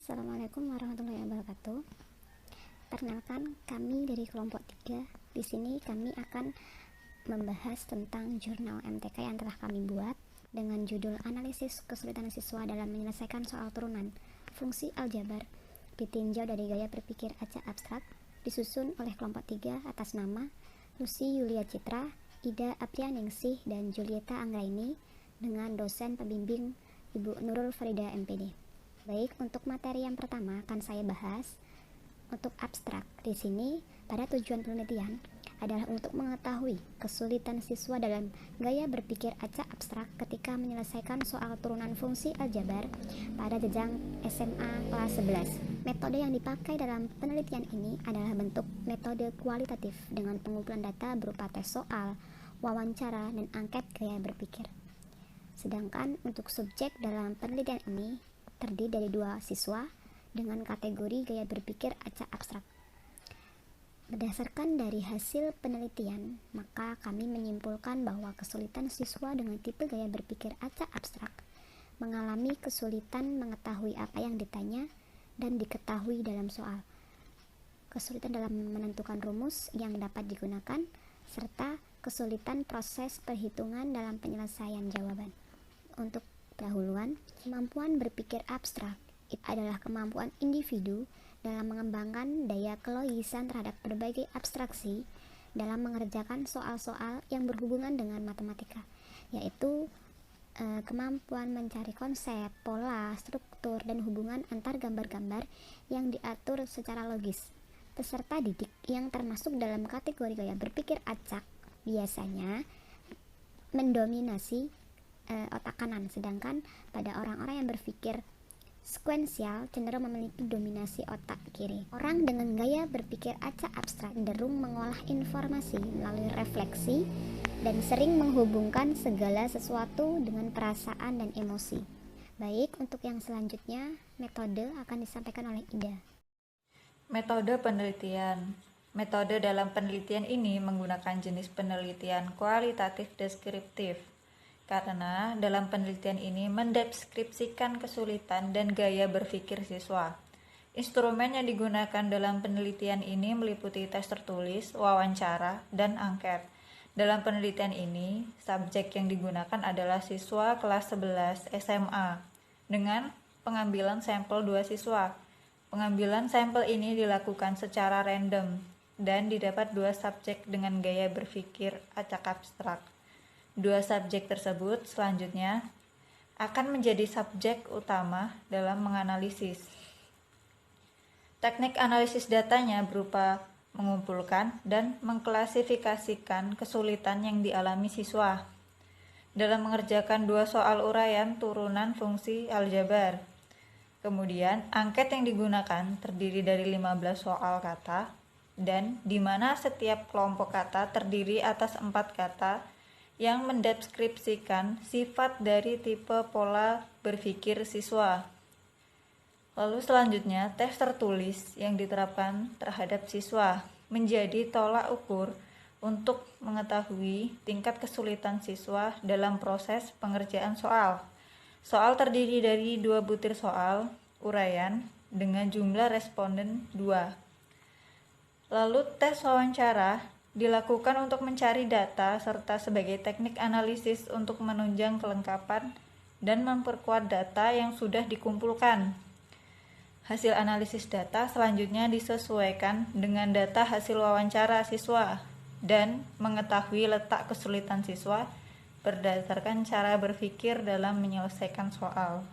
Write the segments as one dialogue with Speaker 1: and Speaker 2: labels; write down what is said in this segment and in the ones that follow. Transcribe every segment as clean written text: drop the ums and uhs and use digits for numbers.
Speaker 1: Assalamualaikum warahmatullahi wabarakatuh. Perkenalkan, kami dari kelompok 3. Di sini kami akan membahas tentang jurnal MTK yang telah kami buat dengan judul Analisis Kesulitan Siswa dalam Menyelesaikan Soal Turunan Fungsi Aljabar ditinjau dari gaya berpikir acak abstrak, disusun oleh kelompok 3 atas nama Lucy Yulia Citra, Ida Aprianingsih, dan Julieta Anggraini dengan dosen pembimbing Ibu Nurul Farida MPD. Baik, untuk materi yang pertama akan saya bahas untuk abstrak. Di sini, pada tujuan penelitian adalah untuk mengetahui kesulitan siswa dalam gaya berpikir acak abstrak ketika menyelesaikan soal turunan fungsi aljabar pada jenjang SMA kelas 11. Metode yang dipakai dalam penelitian ini adalah bentuk metode kualitatif dengan pengumpulan data berupa tes soal, wawancara, dan angket gaya berpikir. Sedangkan untuk subjek dalam penelitian ini terdiri dari 2 siswa dengan kategori gaya berpikir acak abstrak. Berdasarkan dari hasil penelitian, maka kami menyimpulkan bahwa kesulitan siswa dengan tipe gaya berpikir acak abstrak mengalami kesulitan mengetahui apa yang ditanya dan diketahui dalam soal, kesulitan dalam menentukan rumus yang dapat digunakan, serta kesulitan proses perhitungan dalam penyelesaian jawaban. Untuk pendahuluan, kemampuan berpikir abstrak adalah kemampuan individu dalam mengembangkan daya kelogisan terhadap berbagai abstraksi dalam mengerjakan soal-soal yang berhubungan dengan matematika, yaitu kemampuan mencari konsep, pola, struktur, dan hubungan antar gambar-gambar yang diatur secara logis. Peserta didik yang termasuk dalam kategori gaya berpikir acak biasanya mendominasi otak kanan, sedangkan pada orang-orang yang berpikir sekuensial cenderung memiliki dominasi otak kiri. Orang dengan gaya berpikir acak abstrak cenderung mengolah informasi melalui refleksi dan sering menghubungkan segala sesuatu dengan perasaan dan emosi. Baik, untuk yang selanjutnya, metode akan disampaikan oleh Ida.
Speaker 2: Metode penelitian. Metode dalam penelitian ini menggunakan jenis penelitian kualitatif deskriptif. Karena dalam penelitian ini mendeskripsikan kesulitan dan gaya berpikir siswa. Instrumen yang digunakan dalam penelitian ini meliputi tes tertulis, wawancara, dan angket. Dalam penelitian ini, subjek yang digunakan adalah siswa kelas 11 SMA dengan pengambilan sampel 2 siswa. Pengambilan sampel ini dilakukan secara random dan didapat 2 subjek dengan gaya berpikir acak abstrak. 2 subjek tersebut selanjutnya akan menjadi subjek utama dalam menganalisis. Teknik analisis datanya berupa mengumpulkan dan mengklasifikasikan kesulitan yang dialami siswa dalam mengerjakan 2 soal uraian turunan fungsi aljabar. Kemudian, angket yang digunakan terdiri dari 15 soal kata dan di mana setiap kelompok kata terdiri atas 4 kata yang mendeskripsikan sifat dari tipe pola berpikir siswa. Lalu selanjutnya, tes tertulis yang diterapkan terhadap siswa menjadi tolak ukur untuk mengetahui tingkat kesulitan siswa dalam proses pengerjaan soal. Soal terdiri dari 2 butir soal uraian dengan jumlah responden 2. Lalu tes wawancara dilakukan untuk mencari data serta sebagai teknik analisis untuk menunjang kelengkapan dan memperkuat data yang sudah dikumpulkan. Hasil analisis data selanjutnya disesuaikan dengan data hasil wawancara siswa dan mengetahui letak kesulitan siswa berdasarkan cara berpikir dalam menyelesaikan soal.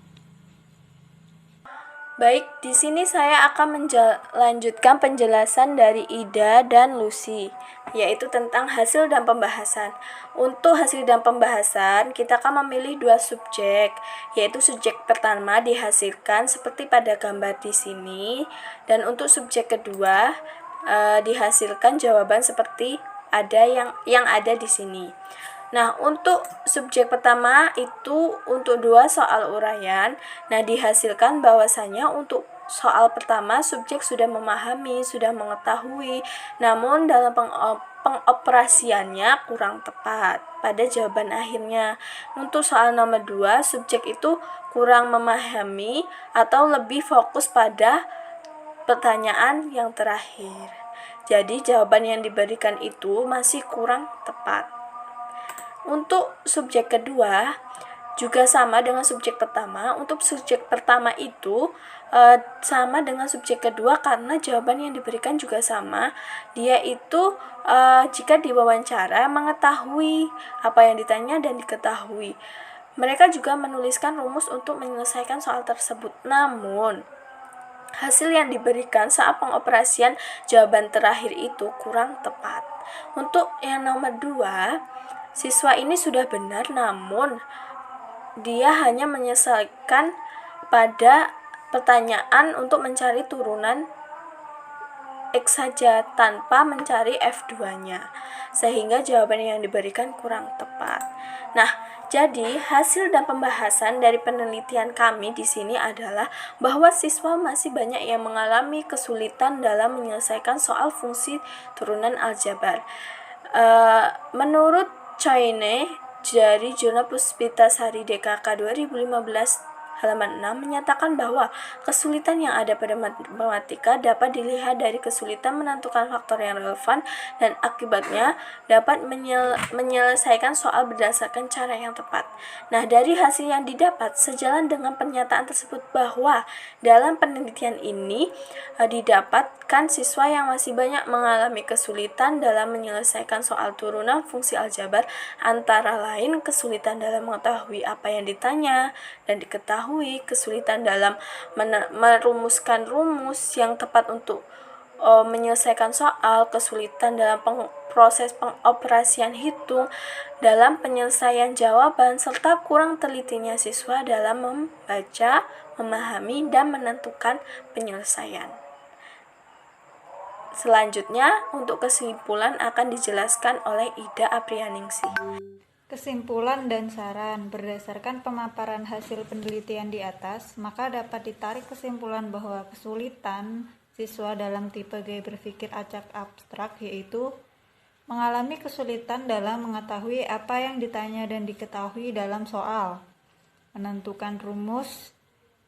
Speaker 3: Baik, di sini saya akan melanjutkan penjelasan dari Ida dan Lucy, yaitu tentang hasil dan pembahasan. Untuk hasil dan pembahasan, kita akan memilih 2 subjek, yaitu subjek pertama dihasilkan seperti pada gambar di sini, dan untuk subjek kedua dihasilkan jawaban seperti ada yang ada di sini. Nah, untuk subjek pertama itu untuk 2 soal uraian. Nah, dihasilkan bahwasanya untuk soal pertama subjek sudah memahami, sudah mengetahui, namun dalam pengoperasiannya kurang tepat pada jawaban akhirnya. Untuk soal nomor 2, subjek itu kurang memahami atau lebih fokus pada pertanyaan yang terakhir. Jadi jawaban yang diberikan itu masih kurang tepat. Untuk subjek kedua juga sama dengan subjek pertama. Untuk subjek pertama itu sama dengan subjek kedua karena jawaban yang diberikan juga sama. Dia itu jika diwawancara mengetahui apa yang ditanya dan diketahui. Mereka juga menuliskan rumus untuk menyelesaikan soal tersebut. Namun hasil yang diberikan saat pengoperasian jawaban terakhir itu kurang tepat. Untuk yang nomor 2, siswa ini sudah benar namun dia hanya menyelesaikan pada pertanyaan untuk mencari turunan X saja tanpa mencari F2-nya, sehingga jawaban yang diberikan kurang tepat. Nah, jadi hasil dan pembahasan dari penelitian kami di sini adalah bahwa siswa masih banyak yang mengalami kesulitan dalam menyelesaikan soal fungsi turunan aljabar. Menurut Choyne dari Jurnal Puspitasari DKK 2015 halaman 6 menyatakan bahwa kesulitan yang ada pada matematika dapat dilihat dari kesulitan menentukan faktor yang relevan dan akibatnya dapat menyelesaikan soal berdasarkan cara yang tepat. Nah, dari hasil yang didapat sejalan dengan pernyataan tersebut bahwa dalam penelitian ini didapatkan siswa yang masih banyak mengalami kesulitan dalam menyelesaikan soal turunan fungsi aljabar, antara lain kesulitan dalam mengetahui apa yang ditanya dan diketahui, kesulitan dalam merumuskan rumus yang tepat untuk menyelesaikan soal, kesulitan dalam proses pengoperasian hitung, dalam penyelesaian jawaban, serta kurang telitinya siswa dalam membaca, memahami, dan menentukan penyelesaian. Selanjutnya, untuk kesimpulan akan dijelaskan oleh Ida Aprianingsih.
Speaker 2: Kesimpulan dan saran. Berdasarkan pemaparan hasil penelitian di atas, maka dapat ditarik kesimpulan bahwa kesulitan siswa dalam tipe gaya berpikir acak abstrak yaitu mengalami kesulitan dalam mengetahui apa yang ditanya dan diketahui dalam soal, menentukan rumus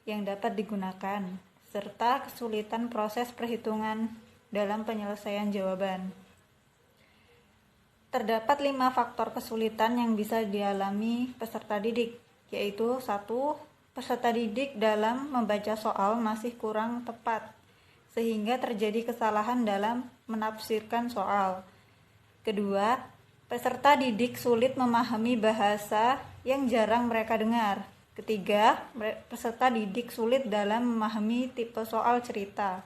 Speaker 2: yang dapat digunakan, serta kesulitan proses perhitungan dalam penyelesaian jawaban. Terdapat 5 faktor kesulitan yang bisa dialami peserta didik, yaitu 1. Peserta didik dalam membaca soal masih kurang tepat, sehingga terjadi kesalahan dalam menafsirkan soal. 2. Peserta didik sulit memahami bahasa yang jarang mereka dengar. 3. Peserta didik sulit dalam memahami tipe soal cerita.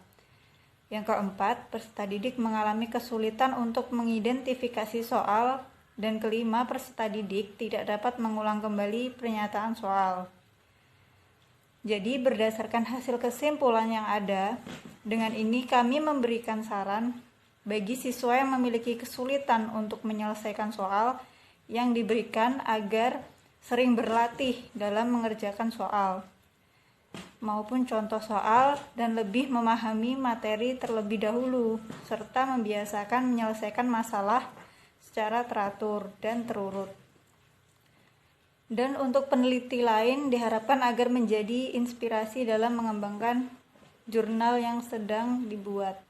Speaker 2: Yang keempat, peserta didik mengalami kesulitan untuk mengidentifikasi soal. Dan kelima, peserta didik tidak dapat mengulang kembali pernyataan soal. Jadi berdasarkan hasil kesimpulan yang ada, dengan ini kami memberikan saran bagi siswa yang memiliki kesulitan untuk menyelesaikan soal yang diberikan agar sering berlatih dalam mengerjakan soal maupun contoh soal dan lebih memahami materi terlebih dahulu, serta membiasakan menyelesaikan masalah secara teratur dan terurut. Dan untuk peneliti lain diharapkan agar menjadi inspirasi dalam mengembangkan jurnal yang sedang dibuat.